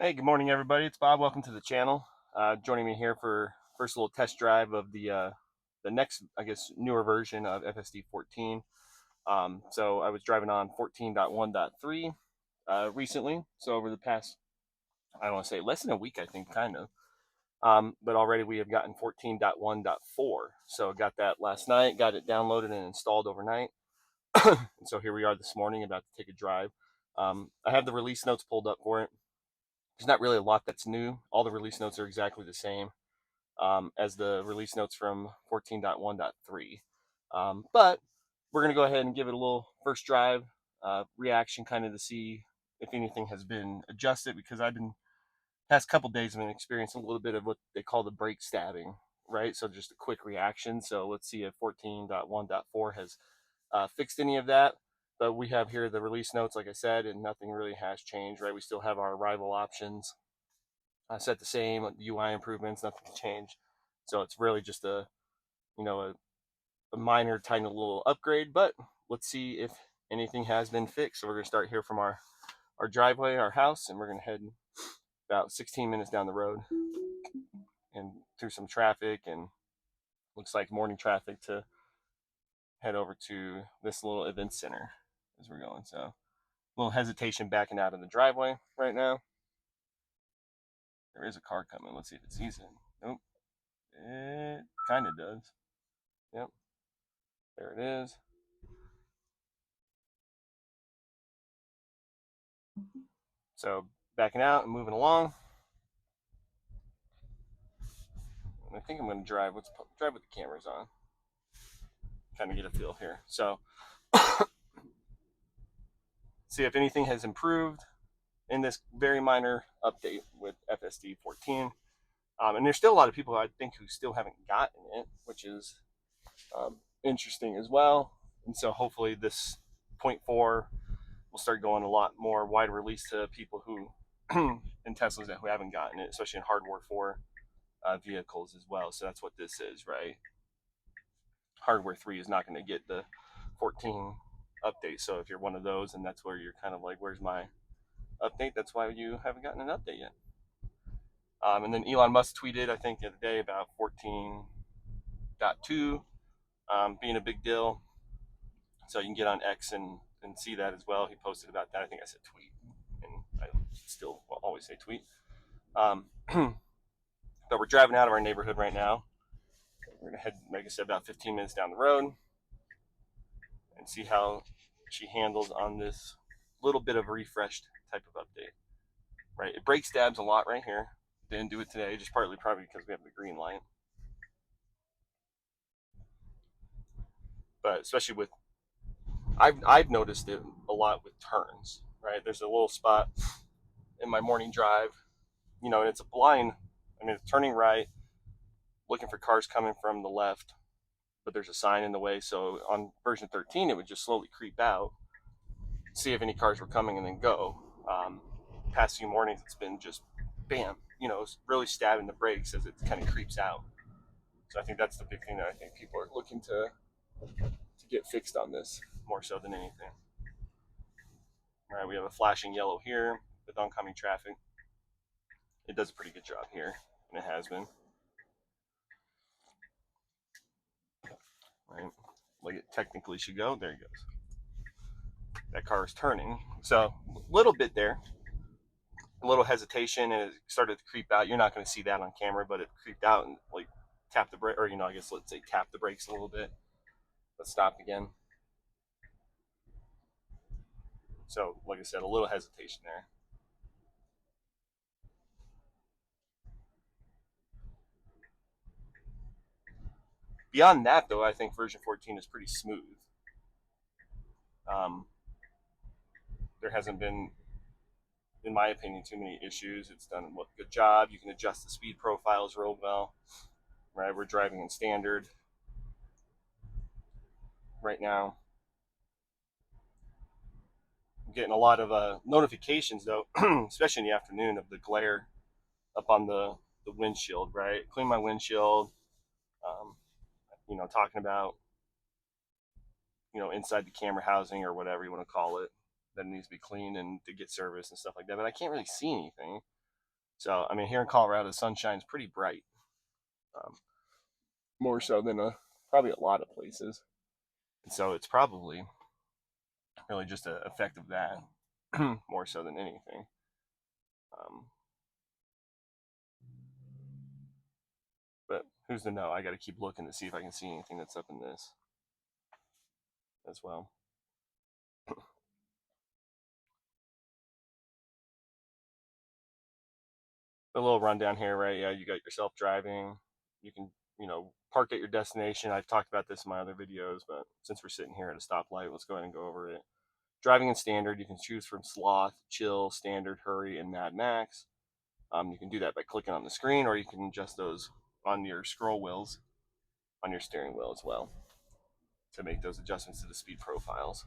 Hey, good morning, everybody. It's Bob. Welcome to the channel. Joining me here for first little test drive of the next, I guess, newer version of FSD 14. So I was driving on 14.1.3 recently. So over the past, I don't want to say less than a week, I think, kind of. But already we have gotten 14.1.4. So got that last night, got it downloaded and installed overnight. And so here we are this morning, about to take a drive. I have the release notes pulled up for it. There's not really a lot that's new. All the release notes are exactly the same as the release notes from 14.1.3. But we're going to go ahead and give it a little first drive reaction, kind of to see if anything has been adjusted, because I've been past couple days I've been experiencing a little bit of what they call the brake stabbing, right? So just a quick reaction. So let's see if 14.1.4 has fixed any of that. But we have here the release notes, like I said, and nothing really has changed, right? We still have our arrival options set the same, UI improvements, nothing changed. So it's really just a minor, tiny little upgrade. But let's see if anything has been fixed. So we're gonna start here from our driveway, our house, and we're gonna head about 16 minutes down the road and through some traffic, and looks like morning traffic, to head over to this little event center as we're going. So a little hesitation backing out of the driveway right now. There is a car coming. Let's see if it sees it. Nope. It kind of does. Yep. There it is. So backing out and moving along. And I think I'm going to drive. Let's drive with the cameras on. Kind of get a feel here. So see if anything has improved in this very minor update with FSD 14. And there's still a lot of people, I think, who still haven't gotten it, which is interesting as well. And so hopefully this point 4 will start going a lot more wide release to people who in Teslas who haven't gotten it, especially in hardware 4 vehicles as well. So that's what this is, right? Hardware 3 is not going to get the 14 update. So if you're one of those, and that's where you're kind of like, where's my update? That's why you haven't gotten an update yet. And then Elon Musk tweeted, I think, the other day about 14.2 being a big deal. So you can get on X and see that as well. He posted about that. I think I said tweet, and I still will always say tweet. But we're driving out of our neighborhood right now. We're gonna head, like I said, about 15 minutes down the road and see how she handles on this little bit of a refreshed type of update. Right, it brake stabs a lot right here. Didn't do it today, just partly probably because we have the green light. But especially with, I've noticed it a lot with turns. Right, there's a little spot in my morning drive, and it's a blind. I mean, it's turning right, looking for cars coming from the left, but there's a sign in the way. So on version 13, it would just slowly creep out, see if any cars were coming, and then go. Past few mornings, it's been just bam, really stabbing the brakes as it kind of creeps out. So I think that's the big thing that I think people are looking to get fixed on this more so than anything. All right, we have a flashing yellow here with oncoming traffic. It does a pretty good job here, and it has been. Right, like it technically should go. There he goes. That car is turning, so a little bit there, a little hesitation, and it started to creep out. You're not going to see that on camera, but it creeped out and like tapped the brake, or I guess let's say tap the brakes a little bit. Let's stop again. So, like I said, a little hesitation there. Beyond that, though, I think version 14 is pretty smooth. There hasn't been, in my opinion, too many issues. It's done a good job. You can adjust the speed profiles real well. Right, we're driving in standard right now. I'm getting a lot of notifications, though, especially in the afternoon, of the glare up on the windshield. Right, clean my windshield. Um, talking about inside the camera housing or whatever you want to call it, that it needs to be cleaned and to get service and stuff like that. But I can't really see anything. So I mean, here in Colorado, the sun shines pretty bright, um, more so than probably a lot of places. And so it's probably really just an effect of that, more so than anything. Um, but who's to know? I got to keep looking to see if I can see anything that's up in this as well. A little rundown here, right? Yeah, you got your self driving. You can, park at your destination. I've talked about this in my other videos, but since we're sitting here at a stoplight, let's go ahead and go over it. Driving in standard, you can choose from sloth, chill, standard, hurry, and mad max. You can do that by clicking on the screen, or you can adjust those on your scroll wheels on your steering wheel as well to make those adjustments to the speed profiles.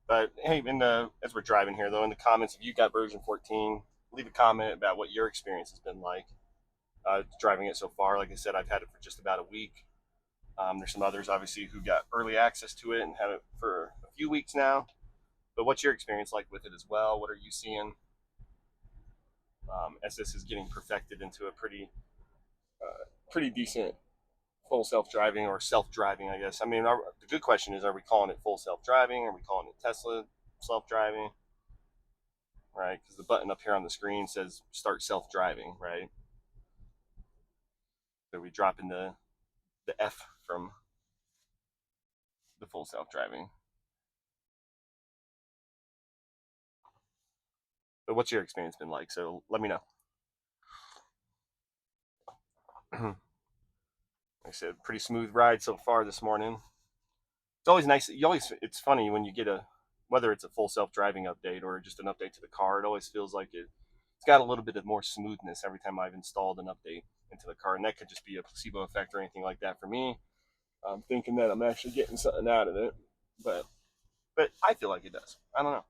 But hey, as we're driving here, though, in the comments, if you got version 14, leave a comment about what your experience has been like driving it so far. Like I said, I've had it for just about a week. There's some others, obviously, who got early access to it and have it for a few weeks now. But what's your experience like with it as well? What are you seeing as this is getting perfected into a pretty decent full self-driving or self-driving, I guess. I mean, the good question is, are we calling it full self-driving? Are we calling it Tesla self-driving? Right? Because the button up here on the screen says start self-driving, right? So we drop in the F from the full self-driving. But what's your experience been like? So let me know. Like I said, pretty smooth ride so far this morning. It's always nice. It's funny when you get whether it's a full self-driving update or just an update to the car. It always feels like it's got a little bit of more smoothness every time I've installed an update into the car, and that could just be a placebo effect or anything like that for me. I'm thinking that I'm actually getting something out of it, but I feel like it does. I don't know.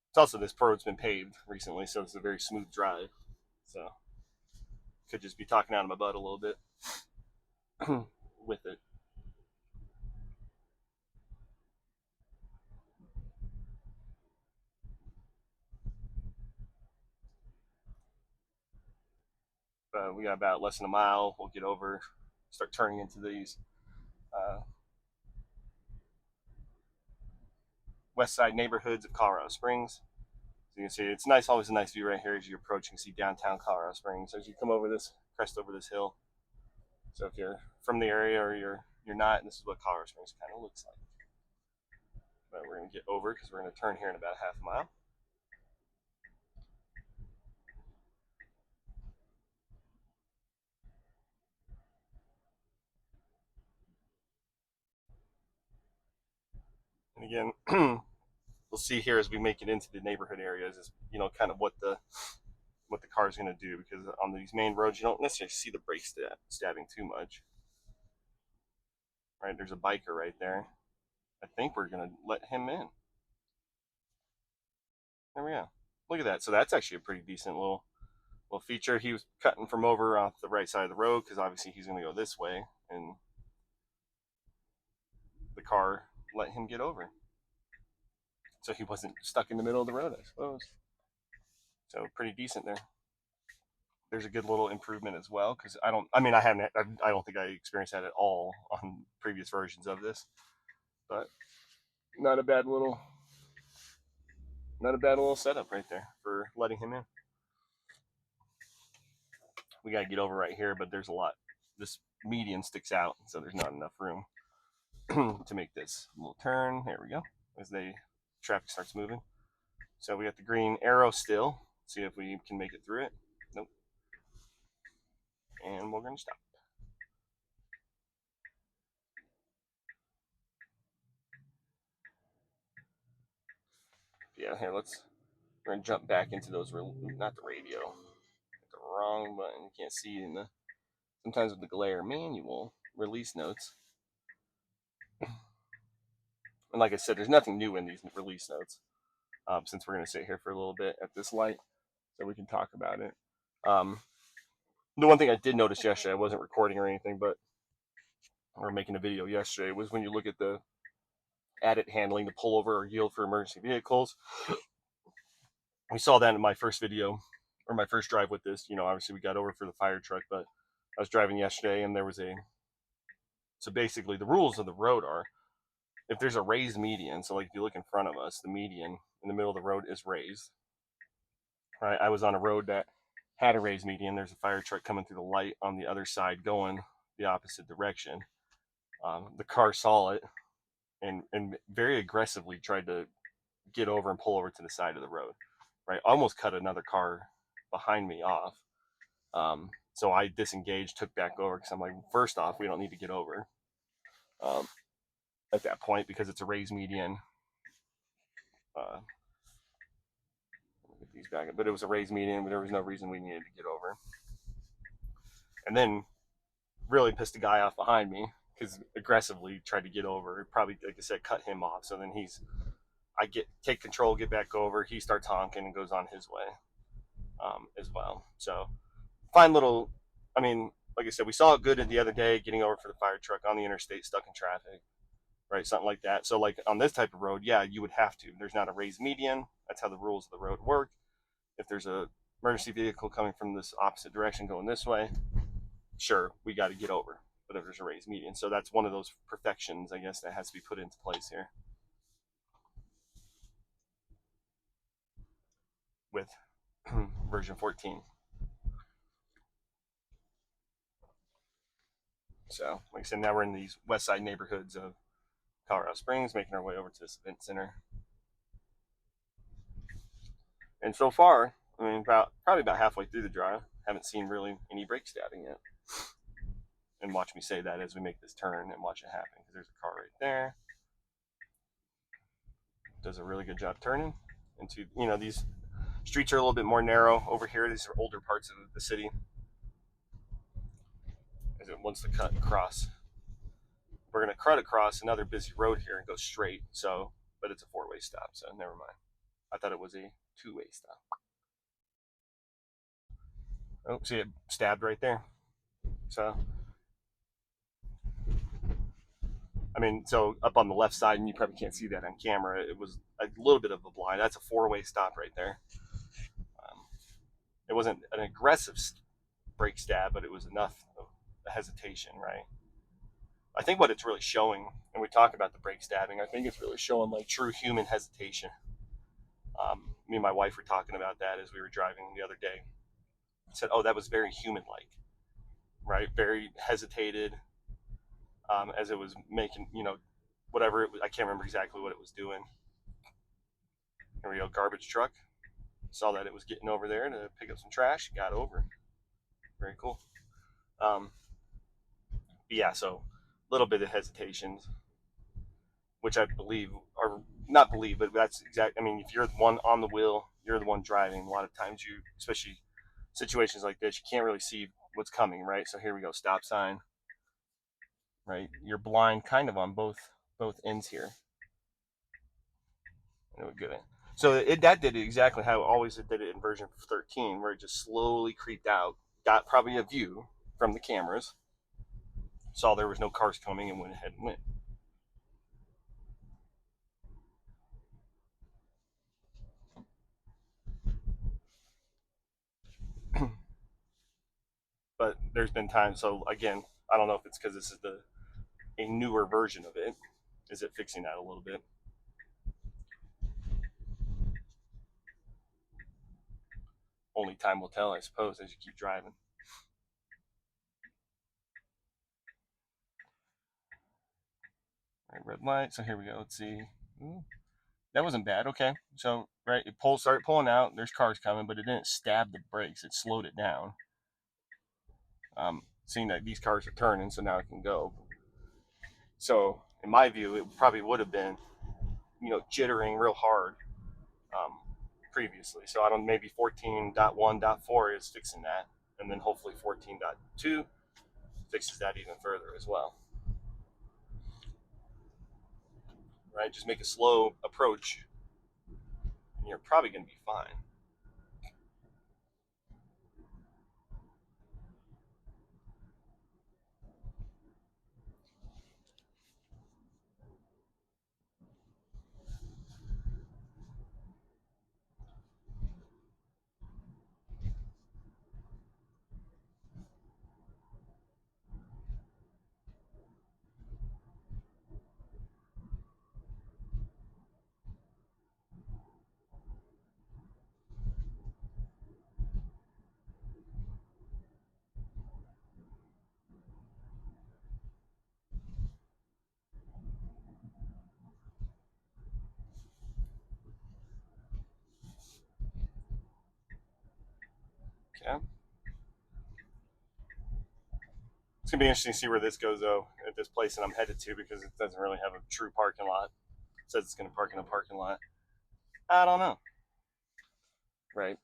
It's also this road's been paved recently, so it's a very smooth drive. So could just be talking out of my butt a little bit with it. We got about less than a mile. We'll get over, start turning into these uh, west side neighborhoods of Colorado Springs. So you can see it's nice, always a nice view right here as you approach. You can see downtown Colorado Springs as you come over this crest over this hill. So if you're from the area or you're not, this is what Colorado Springs kind of looks like. But we're gonna get over because we're gonna turn here in about half a mile. And again, we'll see here as we make it into the neighborhood areas is kind of what the car is going to do, because on these main roads you don't necessarily see the brake stabbing too much. Right, there's a biker right there. I think we're going to let him in. There we go. Look at that. So that's actually a pretty decent little feature. He was cutting from over off the right side of the road because obviously he's going to go this way, and the car let him get over, so he wasn't stuck in the middle of the road, I suppose. So pretty decent there. There's a good little improvement as well, because I don't think I experienced that at all on previous versions of this, but not a bad little setup right there for letting him in. We got to get over right here, but there's a lot. This median sticks out, so there's not enough room to make this little turn. There we go. As the traffic starts moving. So we got the green arrow still. See if we can make it through it. Nope. And we're going to stop. Yeah, here, we're going to jump back into those, not the radio. The wrong button. You can't see it in sometimes with the glare, manual release notes. And like I said, there's nothing new in these release notes. since we're going to sit here for a little bit at this light so we can talk about it. Um, the one thing I did notice yesterday, I wasn't recording or anything, but we were making a video yesterday, was when you look at the added handling, the pullover or yield for emergency vehicles. We saw that in my first video or my first drive with this. Obviously we got over for the fire truck, but I was driving yesterday and there was so basically the rules of the road are, if there's a raised median, so like if you look in front of us, the median in the middle of the road is raised, right? I was on a road that had a raised median. There's a fire truck coming through the light on the other side going the opposite direction. The car saw it and very aggressively tried to get over and pull over to the side of the road, right? Almost cut another car behind me off. So I disengaged, took back over because I'm like, first off, we don't need to get over at that point because it's a raised median. Get these back, but it was a raised median, but there was no reason we needed to get over. And then really pissed the guy off behind me because aggressively tried to get over. Probably, like I said, cut him off. So then I take control, get back over. He starts honking and goes on his way as well. So fine little. I mean, like I said, we saw it good the other day, getting over for the fire truck on the interstate, stuck in traffic, right? Something like that. So like on this type of road, yeah, you would have to. There's not a raised median. That's how the rules of the road work. If there's a emergency vehicle coming from this opposite direction going this way, sure, we got to get over. But if there's a raised median, so that's one of those perfections, I guess, that has to be put into place here with version 14. So, like I said, now we're in these west side neighborhoods of Colorado Springs, making our way over to this event center. And so far, I mean, probably about halfway through the drive, haven't seen really any brake stabbing yet. And watch me say that as we make this turn and watch it happen, because there's a car right there. Does a really good job turning into, these streets are a little bit more narrow over here. These are older parts of the city as it wants to cut across. We're going to cut across another busy road here and go straight. So, but it's a four-way stop, so never mind. I thought it was a two-way stop. Oh, see it stabbed right there. So, I mean, so up on the left side, and you probably can't see that on camera, it was a little bit of a blind. That's a four-way stop right there. It wasn't an aggressive brake stab, but it was enough of a hesitation, right? I think what it's really showing, and we talk about the brake stabbing, I think it's really showing like true human hesitation. Me and my wife were talking about that as we were driving the other day. I said, "Oh, that was very human-like, right? Very hesitated as it was making, whatever it was. I can't remember exactly what it was doing." Here we go, garbage truck. Saw that it was getting over there to pick up some trash. Got over. Very cool. Yeah, so a little bit of hesitations, which I believe, or not believe, but that's exact. I mean, if you're the one on the wheel, you're the one driving. A lot of times, especially situations like this, you can't really see what's coming, right? So here we go, stop sign, right? You're blind, kind of on both ends here. And it would get it. So that did it exactly how it always did it in version 13, where it just slowly creeped out, got probably a view from the cameras, saw there was no cars coming, and went ahead and went. But there's been times. So again, I don't know if it's because this is a newer version of it. Is it fixing that a little bit? Only time will tell, I suppose, as you keep driving. All right, red light. So here we go. Let's see. Ooh, that wasn't bad. Okay, so right, it started pulling out. There's cars coming, but it didn't stab the brakes. It slowed it down. Seeing that these cars are turning, so now it can go. So in my view, it probably would have been, jittering real hard previously. So I don't, maybe 14.1.4 is fixing that, and then hopefully 14.2 fixes that even further as well. Right, just make a slow approach you're probably going to be fine. Okay. It's going to be interesting to see where this goes, though, at this place that I'm headed to, because it doesn't really have a true parking lot. It says it's going to park in a parking lot. I don't know. Right.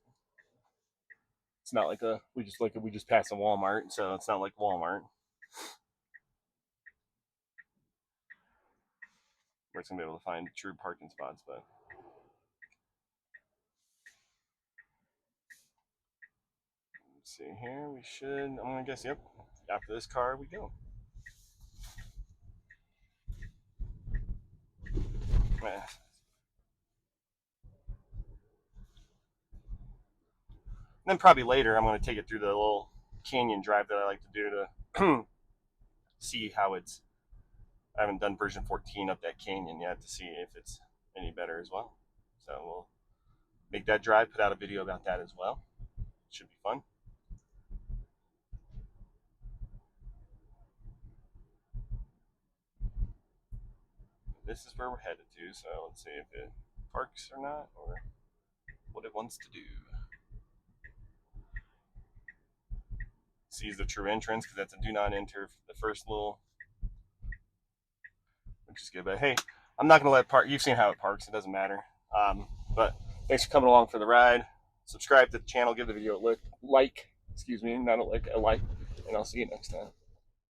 It's not like we just passed a Walmart, so it's not like Walmart. Where it's going to be able to find true parking spots, but let's see here. We should, I'm going to guess, yep, after this car, we go. Then probably later, I'm going to take it through the little canyon drive that I like to do to see how it's. I haven't done version 14 up that canyon yet to see if it's any better as well. So we'll make that drive, put out a video about that as well. Should be fun. This is where we're headed to, so let's see if it parks or not, or what it wants to do. Sees the true entrance because that's a do not enter, the first little, which is good. But hey, I'm not going to let park. You've seen how it parks. It doesn't matter. But thanks for coming along for the ride. Subscribe to the channel. Give the video a like. Excuse me, not a like, a like. And I'll see you next time.